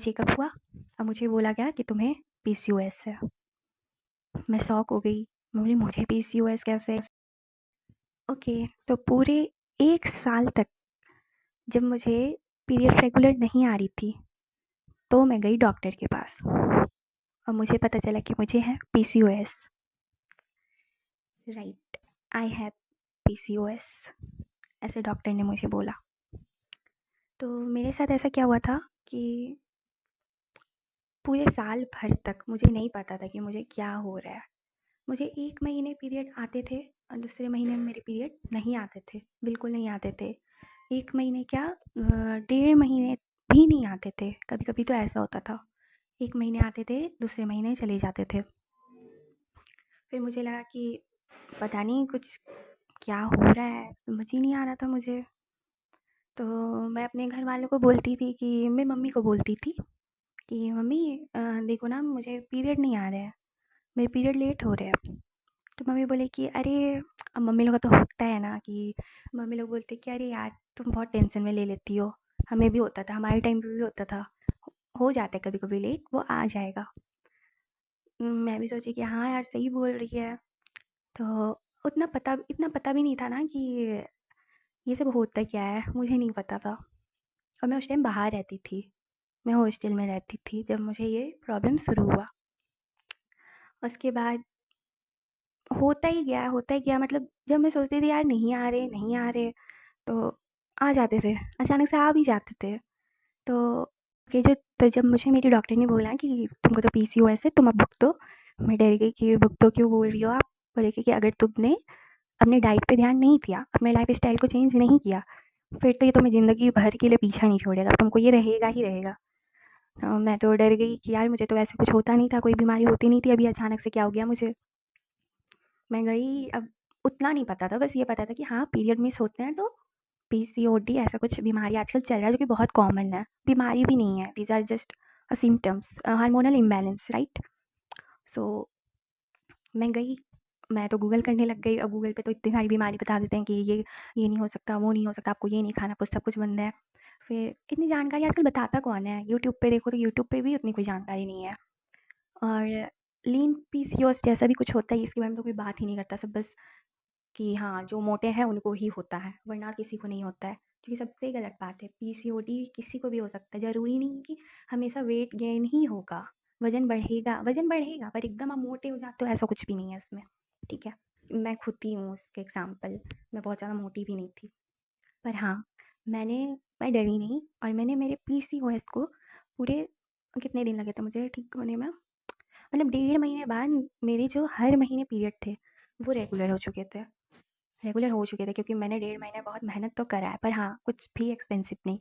Checkup हुआ और मुझे बोला गया कि तुम्हें पीसीओएस है। मैं शॉक हो गई। मैं बोली मुझे पीसीओएस कैसे? ओके, तो पूरे 1 साल तक जब मुझे पीरियड रेगुलर नहीं आ रही थी, तो मैं गई डॉक्टर के पास और मुझे पता चला कि मुझे है PCOS. Right, I have PCOS, ऐसे डॉक्टर ने मुझे बोला। तो मेरे साथ ऐसा क्या हुआ था कि पूरे साल भर तक मुझे नहीं पता था कि मुझे क्या हो रहा है। मुझे 1 महीने पीरियड आते थे और दूसरे महीने में मेरे पीरियड नहीं आते थे, बिल्कुल नहीं आते थे। 1 महीने क्या 1.5 महीने भी नहीं आते थे, कभी-कभी तो ऐसा होता था। 1 महीने आते थे, दूसरे महीने चले जाते थे। फिर मुझे लगा कि पता नहीं कुछ क्या हो रहा है, समझ ही नहीं आ रहा था मुझे। तो मैं अपने घर वालों को बोलती थी कि मैं मम्मी को बोलती थी कि मम्मी देखो ना मुझे पीरियड नहीं आ रहे हैं, मेरे पीरियड लेट हो रहे हैं। तो मम्मी बोले कि अरे, अब मम्मी लोग का तो होता है ना कि मम्मी लोग बोलते कि अरे यार तुम बहुत टेंशन में ले लेती हो। हमें भी होता था, हमारे टाइम पे भी होता था, हो जाता है कभी कभी लेट, वो आ जाएगा। मैं भी सोची कि हाँ यार सही बोल रही है। तो इतना पता भी नहीं था ना कि ये सब होता क्या है, मुझे नहीं पता था। और मैं उस टाइम बाहर रहती थी, मैं हॉस्टल में रहती थी जब मुझे ये प्रॉब्लम शुरू हुआ। उसके बाद होता ही गया, मतलब जब मैं सोचती थी यार नहीं आ रहे, तो आ जाते थे, अचानक से आ भी जाते थे। तो ये जो तो जब मुझे मेरी डॉक्टर ने बोला कि तुमको तो पीसीओएस है, तुम अब भुगतो। तो मैं डर गई कि भुगतो क्यों बोल रही हो आप? बोले कि अगर तुमने अपने डाइट पे ध्यान नहीं दिया, अपने लाइफ़स्टाइल को चेंज नहीं किया, फिर तो ये तुम्हें ज़िंदगी भर के लिए पीछा नहीं छोड़ेगा, तुमको ये रहेगा ही रहेगा। मैं तो डर गई कि यार मुझे तो ऐसे कुछ होता नहीं था, कोई बीमारी होती नहीं थी, अभी अचानक से क्या हो गया मुझे? मैं गई, अब उतना नहीं पता था, बस ये पता था कि हाँ, पीरियड मिस होते हैं तो पीसीओडी ऐसा कुछ बीमारी आजकल चल रहा है जो कि बहुत कॉमन है। बीमारी भी नहीं है, these are just symptoms, hormonal imbalance, right? So मैं गई, मैं तो गूगल करने लग गई। अब गूगल पे तो इतनी सारी बीमारी बता देते हैं कि ये नहीं हो सकता, वो नहीं हो सकता, आपको ये नहीं खाना, कुछ सब कुछ बंद है। फिर इतनी जानकारी आजकल बताता कौन है? यूट्यूब पे देखो तो यूट्यूब पे भी उतनी कोई जानकारी नहीं है। और लीन पीसीओएस जैसा भी कुछ होता है, इसके बारे में तो कोई बात ही नहीं करता, सब बस कि हाँ, जो मोटे हैं उनको ही होता है, वरना किसी को नहीं होता है, जो कि सबसे गलत बात है। पीसीओडी किसी को भी हो सकता है, ज़रूरी नहीं कि हमेशा वेट गेन ही होगा। वज़न बढ़ेगा पर एकदम आप मोटे हो जाते हो, ऐसा कुछ भी नहीं है इसमें, ठीक है? मैं खुद ही हूँ उसके एग्ज़ाम्पल, मैं बहुत ज़्यादा मोटी भी नहीं थी। पर हाँ, मैं डरी नहीं और मैंने मेरे पीसीओएस को पूरे कितने दिन लगे थे मुझे ठीक होने में? मतलब 1.5 महीने बाद मेरे जो हर महीने पीरियड थे, वो रेगुलर हो चुके थे क्योंकि मैंने 1.5 महीने बहुत मेहनत तो करा है, पर हाँ, कुछ भी एक्सपेंसिव नहीं।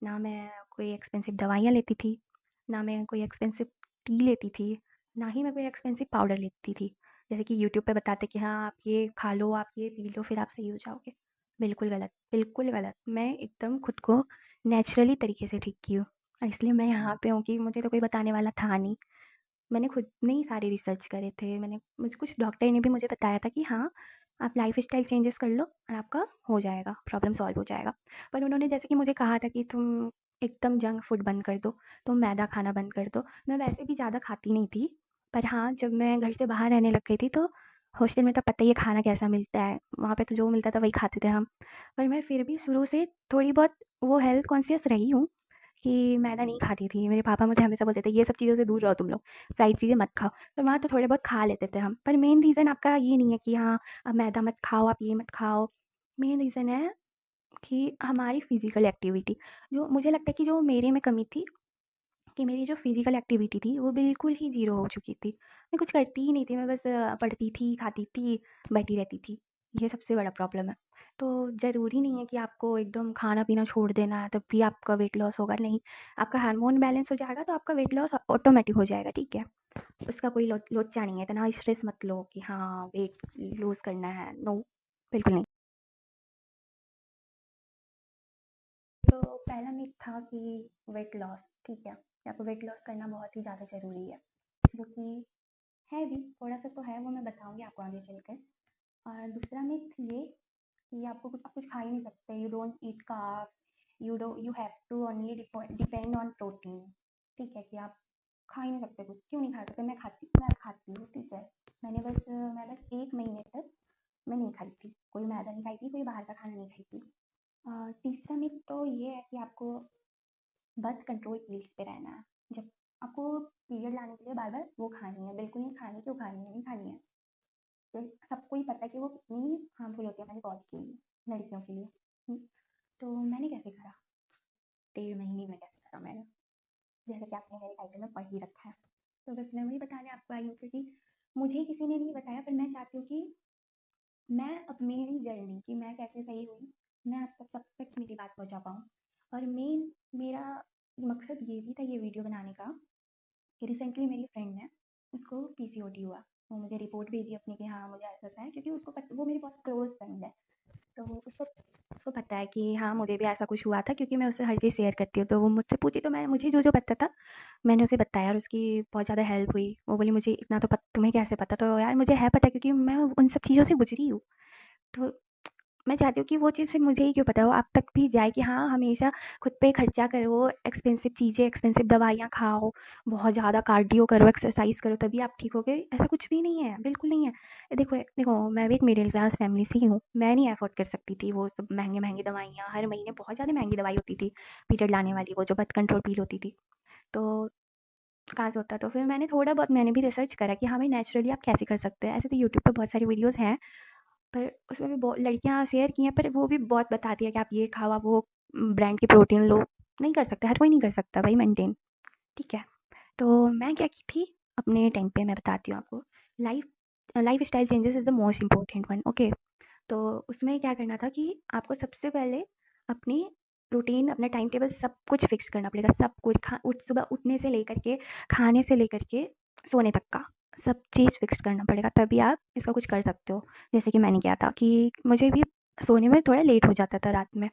ना मैं कोई एक्सपेंसिव दवाइयाँ लेती थी, ना मैं कोई एक्सपेंसिव टी लेती थी, ना ही मैं कोई एक्सपेंसिव पाउडर लेती थी। जैसे कि यूट्यूब पे बताते कि हाँ, आप ये खा लो, आप ये पी लो, फिर आप सही हो जाओगे। बिल्कुल गलत, बिल्कुल गलत। मैं एकदम खुद को नेचुरली तरीके से ठीक की हूँ और इसलिए मैं यहाँ पे हूँ कि मुझे तो कोई बताने वाला था नहीं। मैंने खुद ने ही सारे रिसर्च करे थे। मैंने मुझे कुछ डॉक्टर ने भी मुझे बताया था कि हाँ, आप लाइफ़स्टाइल चेंजेस कर लो और आपका हो जाएगा, प्रॉब्लम सॉल्व हो जाएगा। पर उन्होंने जैसे कि मुझे कहा था कि तुम एकदम जंक फूड बंद कर दो, तुम मैदा खाना बंद कर दो। मैं वैसे भी ज़्यादा खाती नहीं थी, पर हाँ, जब मैं घर से बाहर रहने लग गई थी तो हॉस्टल में तो पता ही है खाना कैसा मिलता है, वहाँ पे तो जो मिलता था वही खाते थे हम। पर मैं फिर भी शुरू से थोड़ी बहुत वो हेल्थ कॉन्शियस रही हूँ कि मैदा नहीं खाती थी। मेरे पापा मुझे हमेशा बोलते थे, "ये सब चीज़ों से दूर रहो तुम लोग, फ्राइड चीज़ें मत खाओ।" पर वहाँ तो थोड़े बहुत खा लेते थे हम। पर मेन रीज़न आपका ये नहीं है कि हाँ, आप मैदा मत खाओ, आप ये मत खाओ। मेन रीज़न है कि हमारी फ़िज़िकल एक्टिविटी, जो मुझे लगता है कि जो मेरे में कमी थी कि मेरी जो फ़िज़िकल एक्टिविटी थी, वो बिल्कुल ही ज़ीरो हो चुकी थी। मैं कुछ करती ही नहीं थी, मैं बस पढ़ती थी, खाती थी, बैठी रहती थी। ये सबसे बड़ा प्रॉब्लम है। तो ज़रूरी नहीं है कि आपको एकदम खाना-पीना छोड़ देना है, तब भी आपका वेट लॉस होगा, नहीं। आपका हार्मोन बैलेंस हो जाएगा, तो आपका वेट लॉस ऑटोमैटिक हो जाएगा, ठीक है? उसका कोई लोच्चा नहीं है, इतना स्ट्रेस मत लो कि हाँ, वेट लूज़ करना है, नो, बिल्कुल नहीं। तो पहला मिथ था कि वेट लॉस, ठीक है, कि आपको वेट लॉस करना बहुत ही ज़्यादा ज़रूरी है, जो कि है भी, थोड़ा-सा तो है, वो मैं बताऊँगी आपको आगे चलकर। और दूसरा मिथ ये कि आप कुछ खा ही नहीं सकते, you don't eat carbs, you have to only depend on protein. ठीक है, कि आप खा ही नहीं सकते कुछ, क्यों नहीं खा सकते? मैं खाती हूँ, ठीक है। मैं बस 1 महीने तक मैं नहीं खाई थी, कोई मैदा नहीं खाई थी, कोई बाहर का खाना नहीं खाई थी। तीसरा मिथ तो ये है कि आपको बर्थ कंट्रोल पील्स पे रहना है। जब आपको पीरियड लाने के लिए बार-बार वो खानी है, बिल्कुल नहीं खानी, क्यों खानी है? नहीं खानी है। तो सबको ही पता है कि वो कितनी हार्मफुल होती है हमारी बॉडी के लिए, लड़कियों के लिए। हुँ, तो मैंने कैसे करा? 1.5 महीने में कैसे करा मैंने? जैसा कि आपने मेरे टाइटल में पढ़ ही रखा है। तो बस मैं वही बताने आपको आई हूँ, क्योंकि मुझे किसी ने नहीं बताया, पर मैं चाहती हूँ कि मैं अब मेरी जर्नी कि मैं कैसे सही हुई, मैं आप तक सब तक मेरी बात पहुँचा पाऊँ। और मेरा मकसद ये भी था ये वीडियो बनाने का, कि रिसेंटली मेरी फ्रेंड है, उसको पीसीओडी हुआ। वो मुझे रिपोर्ट भेजी अपनी कि हाँ, मुझे ऐसा-ऐसा है, क्योंकि वो मेरी बहुत क्लोज़ फ्रेंड है। तो उसको उसको पता है कि हाँ, मुझे भी ऐसा कुछ हुआ था, क्योंकि मैं उससे हर चीज़ शेयर करती हूँ। तो वो मुझसे पूछी, तो मैं मुझे जो-जो पता था मैंने उसे बताया, और उसकी बहुत ज़्यादा हेल्प हुई। वो बोली, मुझे इतना तो तुम्हें कैसे पता? तो यार मुझे है पता, क्योंकि मैं उन सब चीज़ों से गुज़री हूँ। तो मैं चाहती हूँ कि वो चीज़ सिर्फ़ मुझे ही क्यों पता हो, आप तक भी जाए कि हाँ, हमेशा खुद पे खर्चा करो, एक्सपेंसिव चीज़ें, एक्सपेंसिव दवाइयाँ खाओ, बहुत ज़्यादा कार्डियो करो, एक्सरसाइज़ करो, तभी आप ठीक होगे। ऐसा कुछ भी नहीं है, बिल्कुल नहीं है। देखो देखो, मैं भी एक मिडल क्लास फैमिली से ही हूँ। मैं नहीं अफ़ोर्ड कर सकती थी वो सब महँगी-महँगी दवाइयाँ। हर महीने बहुत ज़्यादा महँगी दवाई होती थी, पीरियड लाने वाली, वो जो बर्थ कंट्रोल पिल होती थी। तो कहाँ से होता? तो फिर मैंने भी रिसर्च करा कि हाँ भाई, नेचुरली आप कैसे कर सकते हैं। ऐसे तो यूट्यूब पे बहुत सारी वीडियोज़ हैं, पर उसमें भी बहुत लड़कियाँ शेयर की हैं, पर वो भी बहुत बताती है कि आप ये खाओ, आप वो ब्रांड की प्रोटीन लो। नहीं कर सकता, हर कोई नहीं कर सकता भाई मेंटेन, ठीक है? तो मैं क्या की थी, अपने टाइम पे मैं बताती हूँ आपको। Life lifestyle changes is the most important one, okay? तो उसमें क्या करना था कि आपको सबसे पहले अपनी रूटीन, अपना टाइम टेबल सब कुछ फिक्स करना पड़ेगा, सब कुछ। सुबह उठने से लेकर के, खाने से लेकर के सोने तक का सब चीज़ फिक्स करना पड़ेगा, तभी आप इसका कुछ कर सकते हो। जैसे कि मैंने किया था कि मुझे भी सोने में थोड़ा लेट हो जाता था रात में,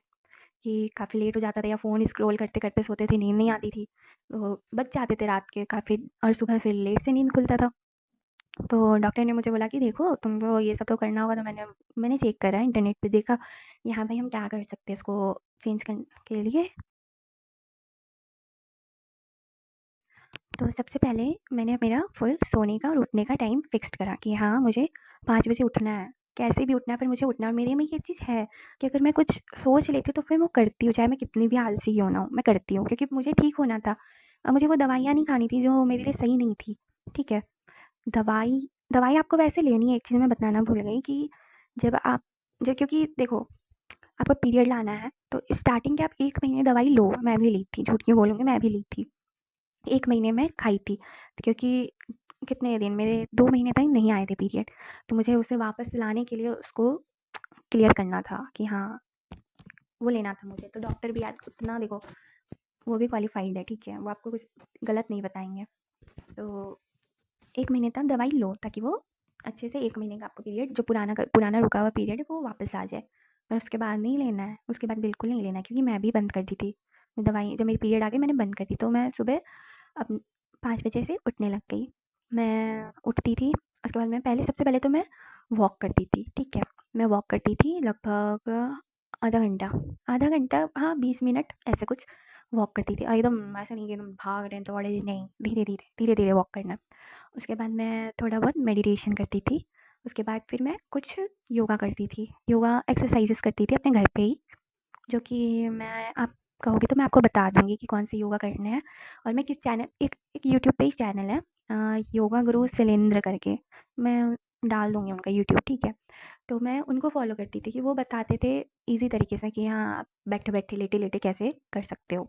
कि काफ़ी लेट हो जाता था, या फ़ोन स्क्रॉल करते करते सोते थे, नींद नहीं आती थी, तो बज जाते थे रात के काफ़ी, और सुबह फिर लेट से नींद खुलता था। तो डॉक्टर ने मुझे बोला कि देखो, तुमको ये सब तो करना होगा। तो मैंने चेक करा, इंटरनेट पे देखा कि हाँ भाई, हम क्या कर सकते हैं इसको चेंज करने के लिए। तो सबसे पहले मैंने मेरा फुल सोने का और उठने का टाइम फिक्स्ड करा कि हाँ, मुझे 5 बजे उठना है, कैसे भी उठना है, पर मुझे उठना है। और मेरे में ये चीज़ है कि अगर मैं कुछ सोच लेती हूँ तो फिर वो करती हूँ, चाहे मैं कितनी भी आलसी क्यों ना हूँ, मैं करती हूँ, क्योंकि मुझे ठीक होना था। मुझे वो दवाइयाँ नहीं खानी थी जो मेरे लिए सही नहीं थी, ठीक है? दवाई दवाई आपको वैसे लेनी है। एक चीज़ मैं बताना भूल गई कि जब आप जो क्योंकि देखो, आपको पीरियड लाना है, तो स्टार्टिंग के आप 1 महीने दवाई लो, मैं भी ली थी, झूठ क्यों बोलूँगी, मैं भी ली थी। 1 महीने में खाई थी, क्योंकि कितने दिन मेरे 2 महीने तक नहीं आए थे पीरियड, तो मुझे उसे वापस लाने के लिए उसको क्लियर करना था कि हाँ, वो लेना था मुझे। तो डॉक्टर भी आज उतना देखो, वो भी क्वालिफ़ाइड है, ठीक है? वो आपको कुछ गलत नहीं बताएँगे। तो 1 महीने तक दवाई लो, ताकि वो अच्छे से 1 महीने का आपको पीरियड, जो पुराना रुका हुआ पीरियड है, वो वापस आ जाए। और उसके बाद नहीं लेना है, उसके बाद बिल्कुल नहीं लेना है, क्योंकि मैं भी बंद कर दी थी। दवाई जब मेरी पीरियड आ गई, मैंने बंद कर दी। तो मैं सुबह अब 5 बजे से उठने लग गई। मैं उठती थी, उसके बाद मैं पहले सबसे पहले तो मैं वॉक करती थी, ठीक है? मैं वॉक करती थी लगभग आधा घंटा, आधा घंटा, हाँ, 20 मिनट ऐसे कुछ वॉक करती थी। एकदम ऐसा नहीं कि एकदम भाग रहे हैं, दौड़ रहे हैं, नहीं, धीरे-धीरे, धीरे-धीरे वॉक करना है। उसके बाद मैं थोड़ा बहुत मेडिटेशन करती थी। उसके बाद फिर मैं कुछ योगा करती थी, योगा एक्सरसाइज़ेस करती थी अपने घर पे ही, जो कि मैं आप कहोगे तो मैं आपको बता दूँगी कि कौन से योगा करने हैं। और मैं किस चैनल एक यूट्यूब पे ही चैनल है, योगा गुरु शैलेंद्र करके, मैं डाल दूँगी उनका यूट्यूब, ठीक है? तो मैं उनको फ़ॉलो करती थी कि वो बताते थे ईज़ी तरीके से कि हाँ, आप बैठे-बैठे, लेटे-लेटे कैसे कर सकते हो।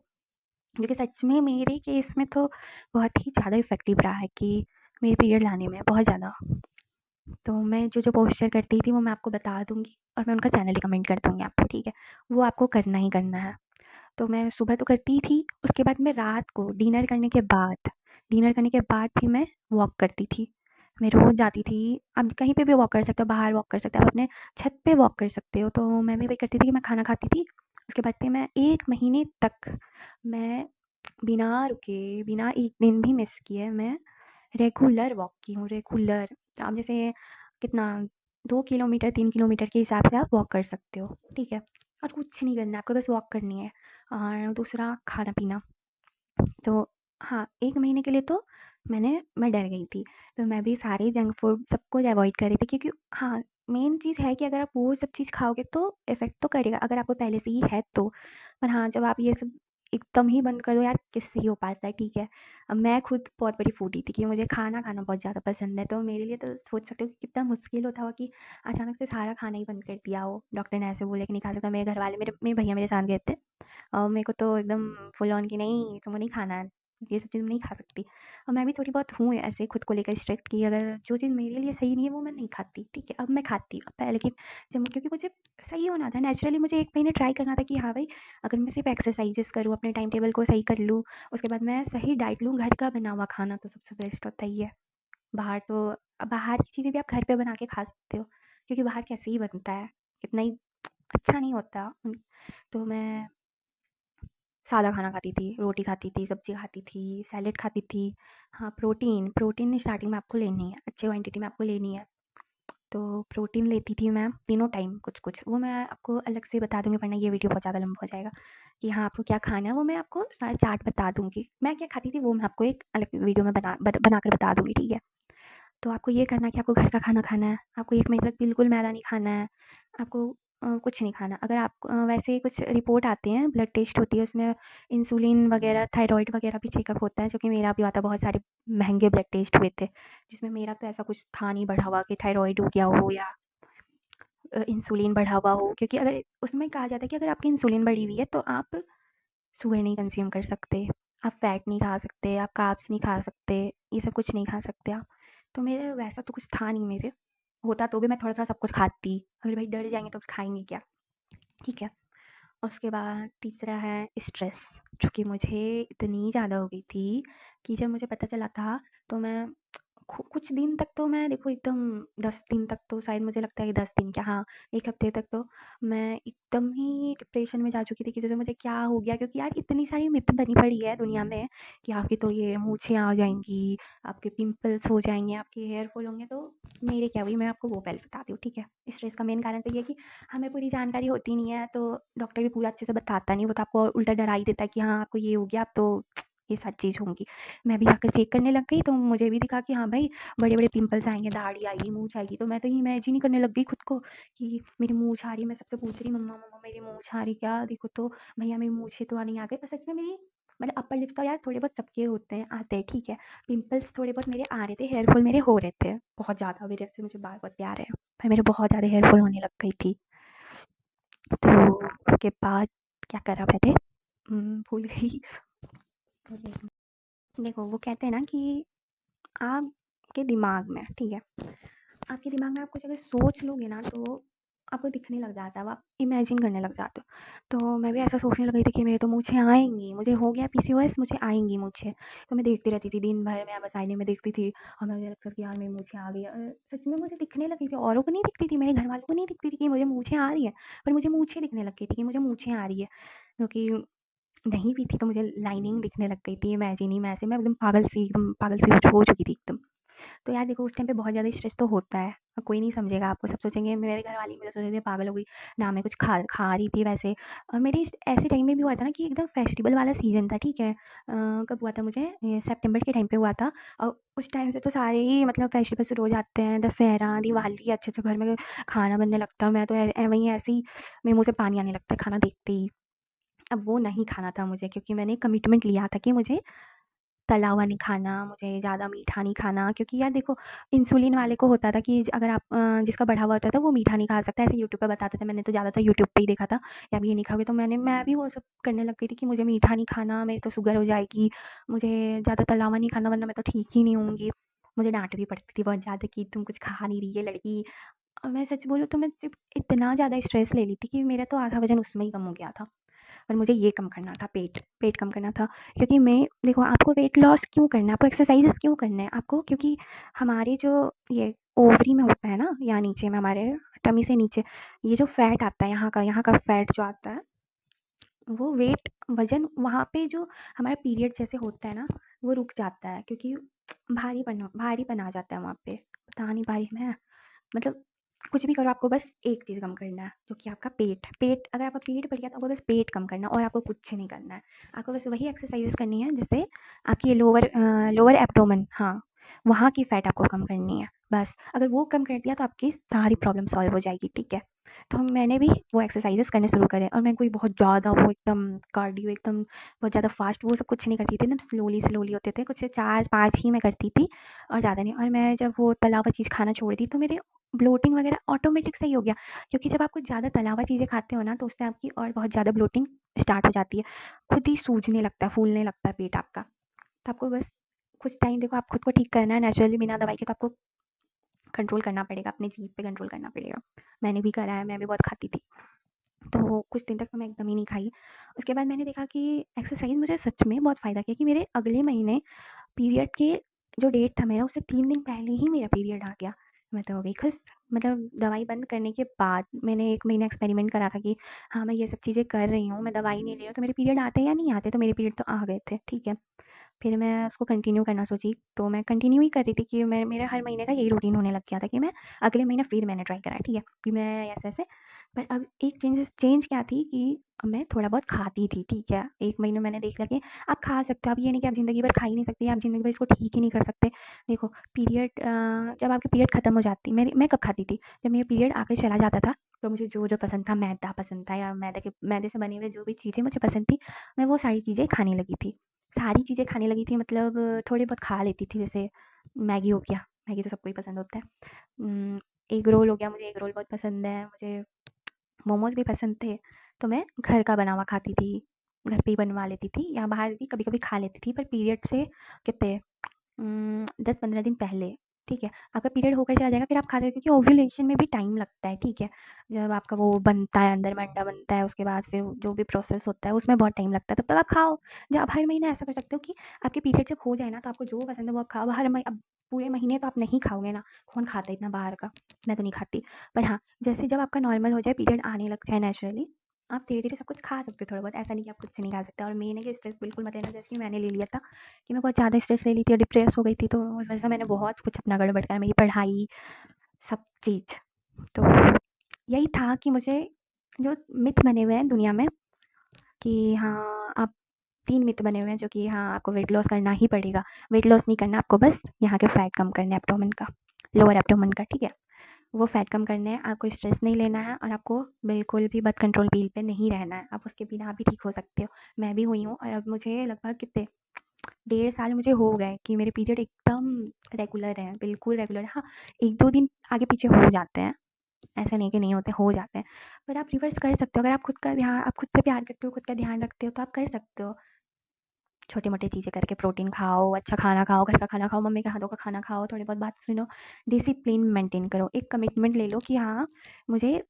जो कि सच में मेरे केस में तो बहुत ही ज़्यादा इफ़ेक्टिव रहा है, कि मेरे पीरियड लाने में बहुत ज़्यादा। तो मैं जो-जो पोस्चर करती थी वो मैं आपको बता दूँगी, और मैं उनका चैनल रिकमेंड कर दूँगी आपको, ठीक है? वो आपको करना ही करना है। तो मैं सुबह तो करती ही थी, उसके बाद मैं रात को डिनर करने के बाद भी मैं वॉक करती थी। मैं रोज़ जाती थी, आप कहीं पे भी वॉक कर सकते हो, बाहर वॉक कर सकते हो, आप अपने छत पे वॉक कर सकते हो। तो मैं भी वही करती थी कि मैं खाना खाती थी, उसके बाद फिर मैं 1 महीने तक मैं बिना रुके, बिना एक दिन भी मिस किए, मैं रेगुलर वॉक की हूँ, रेगुलर। आप जैसे कितना 2 किलोमीटर, 3 किलोमीटर के हिसाब से आप वॉक कर सकते हो, ठीक है? और कुछ नहीं करना है, आपको बस वॉक करनी है। और दूसरा खाना-पीना, तो हाँ, 1 महीने के लिए तो मैं डर गई थी। तो मैं भी सारे जंक फूड सब कुछ अवॉइड कर रही थी, क्योंकि हाँ, मेन चीज़ है कि अगर आप वो सब चीज़ खाओगे तो इफ़ेक्ट तो करेगा, अगर आपको पहले से ही है तो। पर हाँ, जब आप ये सब एकदम ही बंद कर दो, यार किससे ही हो पाता है, ठीक है। अब मैं खुद बहुत बड़ी फूडी थी कि मुझे खाना खाना बहुत ज़्यादा पसंद है, तो मेरे लिए तो सोच सकते हो कि कितना मुश्किल होता होगा कि अचानक से सारा खाना ही बंद कर दिया हो। डॉक्टर ने ऐसे बोला कि नहीं खा सकता। मेरे घरवाले, मेरे भैया मेरे साथ गए थे, और मेरे को तो एकदम फुल ऑन कि नहीं तुमको नहीं खाना है, ये सब चीज़ नहीं खा सकती। और मैं भी थोड़ी बहुत हूँ ऐसे खुद को लेकर स्ट्रिक्ट, कि अगर जो चीज़ मेरे लिए सही नहीं है वो मैं नहीं खाती, ठीक है। अब मैं खाती हूँ, अब पहले की जब, क्योंकि मुझे सही होना था नेचुरली, मुझे 1 महीने ट्राई करना था कि हाँ भाई, अगर मैं सिर्फ एक्सरसाइजेस करूँ, अपने टाइम टेबल को सही कर लूँ, उसके बाद मैं सही डाइट लूँ, घर का बना हुआ खाना तो सबसे बेस्ट होता ही है। बाहर तो, बाहर की चीज़ें भी आप घर पे बना के खा सकते हो, क्योंकि बाहर कैसे ही बनता है, इतना ही अच्छा नहीं होता। तो मैं सादा खाना खाती थी, रोटी खाती थी, सब्ज़ी खाती थी, सैलेड खाती थी। हाँ, प्रोटीन स्टार्टिंग में आपको लेनी है, अच्छी क्वांटिटी में आपको लेनी है। तो प्रोटीन लेती थी मैं तीनों टाइम कुछ-कुछ, वो मैं आपको अलग से बता दूँगी, वरना ये वीडियो बहुत ज़्यादा लंबा हो जाएगा, कि हाँ, आपको क्या खाना है, वो मैं आपको सारा चार्ट बता दूँगी। मैं क्या खाती थी वो मैं आपको एक अलग वीडियो में बनाकर बता दूँगी, ठीक है। तो आपको ये करना है कि आपको घर का खाना खाना है, आपको 1 महीने तक बिल्कुल मैदा नहीं खाना है, आपको कुछ नहीं खाना। अगर आप वैसे कुछ रिपोर्ट आते हैं, ब्लड टेस्ट होती है, उसमें इंसुलिन वगैरह, थायरॉइड वगैरह भी चेकअप होता है, जो कि मेरा भी हुआ था, बहुत सारे महँगे ब्लड टेस्ट हुए थे, जिसमें मेरा तो ऐसा कुछ था नहीं बढ़ा हुआ कि थायरॉइड हो गया हो या इंसुलिन बढ़ा हुआ हो, क्योंकि अगर उसमें कहा जाता है कि अगर आपकी इंसुलिन बढ़ी हुई है तो आप शुगर नहीं कंज़्यूम कर सकते, आप फैट नहीं खा सकते, आप कार्ब्स नहीं खा सकते, ये सब कुछ नहीं खा सकते आप। तो मेरे वैसा तो कुछ था नहीं मेरे, होता तो भी मैं थोड़ा-थोड़ा सब कुछ खाती, अगर भाई डर जाएँगे तो फिर खाएँगे क्या, ठीक है। उसके बाद तीसरा है स्ट्रेस, जो कि मुझे इतनी ज़्यादा हो गई थी कि जब मुझे पता चला था, तो मैं कुछ दिन तक तो मैं देखो एकदम 10 दिन तक तो शायद मुझे लगता है कि 10 दिन क्या, हाँ, 1 हफ्ते तक तो मैं एकदम ही डिप्रेशन में जा चुकी थी कि जैसे मुझे क्या हो गया, क्योंकि यार इतनी सारी मिथ बनी पड़ी है दुनिया में कि आपकी तो ये मूंछें आ जाएंगी, आपके पिंपल्स हो जाएंगे, आपके हेयर फॉल होंगे। तो मेरे क्या हुई, मैं आपको वो पहले बताती हूँ, ठीक है। स्ट्रेस का मेन कारण तो ये है कि हमें पूरी जानकारी होती नहीं है, तो डॉक्टर भी पूरा अच्छे से बताता नहीं, वो तो आपको उल्टा डरा ही देता है कि हाँ आपको ये हो गया, आप तो ये सब चीज़ होंगी। मैं भी जाकर चेक करने लग गई, तो मुझे भी दिखा कि हाँ भाई, बड़े-बड़े पिंपल्स आएँगे, दाढ़ी आएगी, मूंछ आएगी। तो मैं तो इमेजिन ही करने लग गई खुद को कि मेरी मूंछ आ रही है। मैं सबसे पूछ रही, मम्मा मम्मा मेरी मूंछ आ रही क्या? देखो तो, भैया मेरी मूंछें तो नहीं आ गई। पर सच में मेरी, मतलब अपर लिप्स तो यार थोड़े बहुत सबके होते हैं, आते हैं, ठीक है। पिंपल्स थोड़े बहुत मेरे आ रहे थे, हेयर फॉल मेरे हो रहे थे, बहुत ज़्यादा, मेरे से मुझे बाल बहुत प्यार है। पर मेरे बहुत ज़्यादा हेयर फॉल होने लग गई थी। तो उसके बाद क्या करा मैंने, भूल गई। देखो वो कहते हैं ना कि आपके दिमाग में, ठीक है, आपके दिमाग में आप कुछ अगर सोच लोगे ना, तो आपको दिखने लग जाता है, वो आप इमेजिन करने लग जाते हो। तो मैं भी ऐसा सोचने लग गई थी कि मेरे तो मूंछें आएँगी, मुझे हो गया पीसीओएस, मुझे आएँगी मूंछें। तो मैं देखती रहती थी दिन भर, मैं बस आईने में देखती थी, और मुझे लगता था कि यार मेरी मूंछें आ गई है। सच में मुझे दिखने लगी थी, औरों को नहीं दिखती थी, मेरे घरवालों को नहीं दिखती थी कि मुझे मूंछें आ रही हैं, पर मुझे मूंछें दिखने लग गई थी कि मुझे मूंछें आ रही है। क्योंकि नहीं भी थी तो मुझे लाइनिंग दिखने लग गई थी, इमेजिन ही मैं ऐसे, मैं एकदम पागल सी हो चुकी थी एकदम। तो यार देखो उस टाइम पे बहुत ज़्यादा स्ट्रेस तो होता है, और कोई नहीं समझेगा आपको, सब सोचेंगे, मेरे घरवाले मुझे सोच रहे थे पागल हो गई, ना मैं कुछ खा खा रही थी वैसे। और मेरे ऐसे टाइम में भी हुआ था ना कि एकदम फेस्टिवल वाला सीज़न था, ठीक है। कब हुआ था मुझे, ये सितंबर के टाइम पे हुआ था, और उस टाइम से तो सारे ही मतलब फेस्टिवल शुरू हो जाते हैं, दशहरा, दिवाली, अच्छे-अच्छे घर में खाना बनने लगता है। मैं तो वहीं ऐसे ही मेरे मुँह से पानी आने लगता है खाना देखते ही। अब वो नहीं खाना था मुझे, क्योंकि मैंने कमिटमेंट लिया था कि मुझे तला हुआ नहीं खाना, मुझे ज़्यादा मीठा नहीं खाना, क्योंकि यार देखो इंसुलिन वाले को होता था कि अगर आप जिसका बढ़ा हुआ होता था वो मीठा नहीं खा सकता, ऐसे यूट्यूब पे बताते थे। मैंने तो ज़्यादातर यूट्यूब पे ही देखा था कि आप ये नहीं खाओगे, तो मैं भी वो सब करने लग गई थी कि मुझे मीठा नहीं खाना, मेरी तो शुगर हो जाएगी, मुझे ज़्यादा तला हुआ नहीं खाना, वरना मैं तो ठीक ही नहीं होऊँगी। मुझे डाँट भी पड़ती थी बहुत ज़्यादा कि तुम कुछ खा नहीं रही है लड़की। और मैं सच बोलूँ तो मैं सिर्फ़ इतना ज़्यादा स्ट्रेस ले ली थी कि मेरा तो आधा वज़न उसमें ही कम हो गया था। पर मुझे ये कम करना था, पेट कम करना था, क्योंकि मैं, देखो आपको वेट लॉस क्यों करना है, आपको एक्सरसाइज़ेस क्यों करना है आपको, क्योंकि हमारे जो ये ओवरी में होता है ना, या नीचे में हमारे टमी से नीचे, ये जो फैट आता है यहाँ का फैट जो आता है, वो वेट वज़न वहाँ पे जो हमारा पीरियड जैसे होता है ना, वो रुक जाता है, क्योंकि भारीपन आ जाता है वहाँ पे। बता नहीं पा रही मैं, मतलब कुछ भी करो, आपको बस एक चीज़ कम करना है, जो कि आपका पेट अगर आपका पेट बढ़ गया तो आपको बस पेट कम करना है और आपको कुछ नहीं करना है। आपको बस वही एक्सरसाइज़ेज़ करनी है जिससे आपकी लोअर एब्डोमेन, हाँ, वहाँ की फैट आपको कम करनी है। बस अगर वो कम कर दिया तो आपकी सारी प्रॉब्लम सॉल्व हो जाएगी, ठीक है? तो मैंने भी वो एक्सरसाइज़ेज़ करने शुरू करे और मैं कोई बहुत ज़्यादा वो एकदम कार्डियो एकदम बहुत ज़्यादा फ़ास्ट वो सब कुछ नहीं करती थी, एकदम स्लोली होते थे, कुछ 4-5 ही मैं करती थी और ज़्यादा नहीं। और मैं जब वो तला हुआ चीज़ खाना छोड़ दी तो मेरे ब्लोटिंग वगैरह ऑटोमेटिक सही हो गया, क्योंकि जब आप कुछ ज़्यादा तला हुआ चीज़ें खाते हो ना तो उससे आपकी और बहुत ज़्यादा ब्लोटिंग स्टार्ट हो जाती है। खुद ही सूजने लगता है, फूलने लगता है पेट आपका। तो आपको बस कुछ टाइम देखो, आप खुद को ठीक करना है नेचुरली बिना दवाई के, तो आपको कंट्रोल करना पड़ेगा, अपनी जीभ पे कंट्रोल करना पड़ेगा। मैंने भी करा है, मैं भी बहुत खाती थी। तो कुछ दिन तक तो मैं एकदम ही नहीं खाई। उसके बाद मैंने देखा कि एक्सरसाइज़ मुझे सच में बहुत फ़ायदा किया कि मेरे अगले महीने पीरियड के जो डेट था मेरा उससे 3 दिन पहले ही मेरा पीरियड आ गया। मैं तो हो गई खुश। मतलब दवाई बंद करने के बाद मैंने 1 महीना एक्सपेरिमेंट करा था कि हाँ, मैं ये सब चीज़ें कर रही हूँ, मैं दवाई नहीं ले रही हूँ, तो मेरे पीरियड आते या नहीं आते? तो मेरे पीरियड तो आ गए थे, ठीक है। फिर मैं उसको कंटिन्यू करना सोची, तो मैं कंटिन्यू ही कर रही थी कि मेरा हर महीने का यही रूटीन होने लग गया था कि मैं अगले महीने फिर मैंने ट्राई करा, ठीक है, कि मैं ऐसे-ऐसे। पर अब एक चेंज क्या थी कि मैं थोड़ा बहुत खाती थी, ठीक है। 1 महीने मैंने देख लिया कि आप खा सकते हो, आप ये नहीं कि आप ज़िंदगी भर खा ही नहीं सकते, आप ज़िंदगी भर इसको ठीक ही नहीं कर सकते। देखो जब आपकी पीरियड खत्म हो जाती मैं कब खाती थी? जब मेरा पीरियड आके चला जाता था, तो मुझे जो-जो पसंद था, मैदा पसंद था या मैदे से बने हुए जो भी चीज़ें मुझे पसंद थी, मैं वो सारी चीज़ें खाने लगी थी। सारी चीज़ें खाने लगी थी मतलब थोड़ी बहुत खा लेती थी, जैसे मैगी हो गया, मैगी तो सबको ही पसंद होता है। एग रोल हो गया, मुझे एग रोल बहुत पसंद है, मुझे मोमोज़ भी पसंद थे, तो मैं घर का बना हुआ खाती थी, घर पे ही बनवा लेती थी या बाहर भी कभी-कभी खा लेती थी। पर पीरियड से कितने 10-15 दिन पहले, ठीक है? आपका पीरियड होकर चला जाएगा फिर आप खा सकते हो, क्योंकि ओव्यूलेशन में भी टाइम लगता है, ठीक है? जब आपका वो बनता है, अंदर में अंडा बनता है, उसके बाद फिर जो भी प्रोसेस होता है, उसमें बहुत टाइम लगता है, तब तक आप खाओ। आप हर महीने ऐसा कर सकते हो कि आपके पीरियड जब हो जाए ना, तो आपको जो पसंद है वो आप खाओ। अब पूरे महीने तो आप नहीं खाओगे ना, कौन खाता है इतना बाहर का? मैं तो नहीं खाती। पर हाँ, जैसे जब आपका नॉर्मल हो जाए, पीरियड आने लग जाए नेचुरली, आप धीरे-धीरे सब कुछ खा सकते हो थोड़ा बहुत, ऐसा नहीं कि आप कुछ नहीं खा सकते। और मेन है कि स्ट्रेस बिल्कुल मत लेना, जैसे कि मैंने ले लिया था कि मैं बहुत ज़्यादा स्ट्रेस ले ली थी और डिप्रेस हो गई थी, तो उस वजह से मैंने बहुत कुछ अपना गड़बड़ करा, मेरी पढ़ाई, सब चीज़। तो यही था कि मुझे जो मिथ बने हुए हैं दुनिया में कि हाँ, आप 3 मिथ बने हुए हैं जो कि हाँ, आपको वेट लॉस करना ही पड़ेगा। वेट लॉस नहीं करना, आपको बस यहाँ के फैट कम करने हैं एब्डोमेन का, लोअर एब्डोमेन का, ठीक है? वो फैट कम करने हैं, आपको स्ट्रेस नहीं लेना है और आपको बिल्कुल भी बर्थ कंट्रोल पिल पे नहीं रहना है। आप उसके बिना भी ठीक हो सकते हो। मैं भी हुई हूँ और अब मुझे लगभग कितने 1.5 साल मुझे हो गए कि मेरे पीरियड एकदम रेगुलर हैं, बिल्कुल रेगुलर हैं। हाँ, 1-2 दिन आगे-पीछे हो जाते हैं, ऐसा नहीं है कि नहीं होते, हो जाते हैं। पर आप रिवर्स कर सकते हो, अगर आप खुद से प्यार करते हो, खुद का ध्यान रखते हो, तो आप कर सकते हो। छोटी-मोटी चीज़ें करके प्रोटीन खाओ, अच्छा खाना खाओ, घर का खाना खाओ, मम्मी के हाथों का खाना खाओ, थोड़ी बहुत बात सुनो, डिसिप्लिन मेंटेन करो। एक कमिटमेंट ले लो कि हाँ, मुझे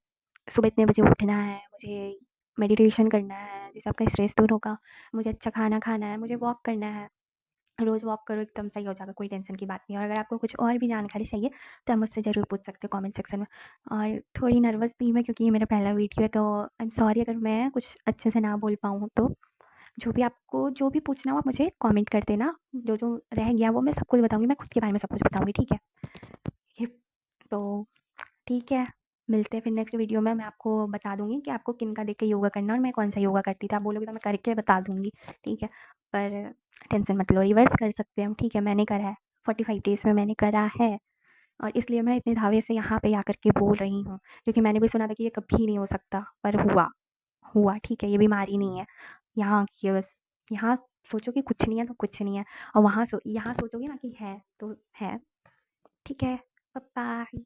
सुबह इतने बजे उठना है, मुझे मेडिटेशन करना है, जिससे आपका स्ट्रेस दूर होगा, मुझे अच्छा खाना खाना है, मुझे वॉक करना है। रोज़ वॉक करो, एकदम सही हो जाएगा, कोई टेंशन की बात नहीं है। और अगर आपको कुछ और भी जानकारी चाहिए, तो आप मुझसे ज़रूर पूछ सकते हो कमेंट सेक्शन में। और थोड़ी नर्वस थी मैं, क्योंकि ये मेरा पहला वीडियो है, तो आई एम सॉरी अगर मैं कुछ अच्छे से ना बोल पाऊँ तो। जो भी पूछना हो आप मुझे कमेंट कर देना, जो-जो रह गया वो मैं सब कुछ बताऊँगी, मैं खुद के बारे में सब कुछ बताऊँगी, ठीक है? ये तो ठीक है, मिलते हैं फिर नेक्स्ट वीडियो में। मैं आपको बता दूँगी कि आपको किनका देख के योगा करना है और मैं कौन-सा योगा करती थी। आप बोलोगे तो मैं करके बता दूँगी, ठीक है? पर टेंशन मत लो, रिवर्स कर सकते हैं हम, ठीक है? मैंने करा है, 45 डेज़ में मैंने करा है और इसलिए मैं इतने दावे से यहाँ पे आकर के बोल रही हूँ, क्योंकि मैंने भी सुना था कि ये कभी नहीं हो सकता, पर हुआ, ठीक है? ये बीमारी नहीं है, यहाँ की है बस। यहाँ सोचो कि कुछ नहीं है तो कुछ नहीं है, और यहाँ सोचोगे ना कि है, तो है। ठीक है, बाय बाय।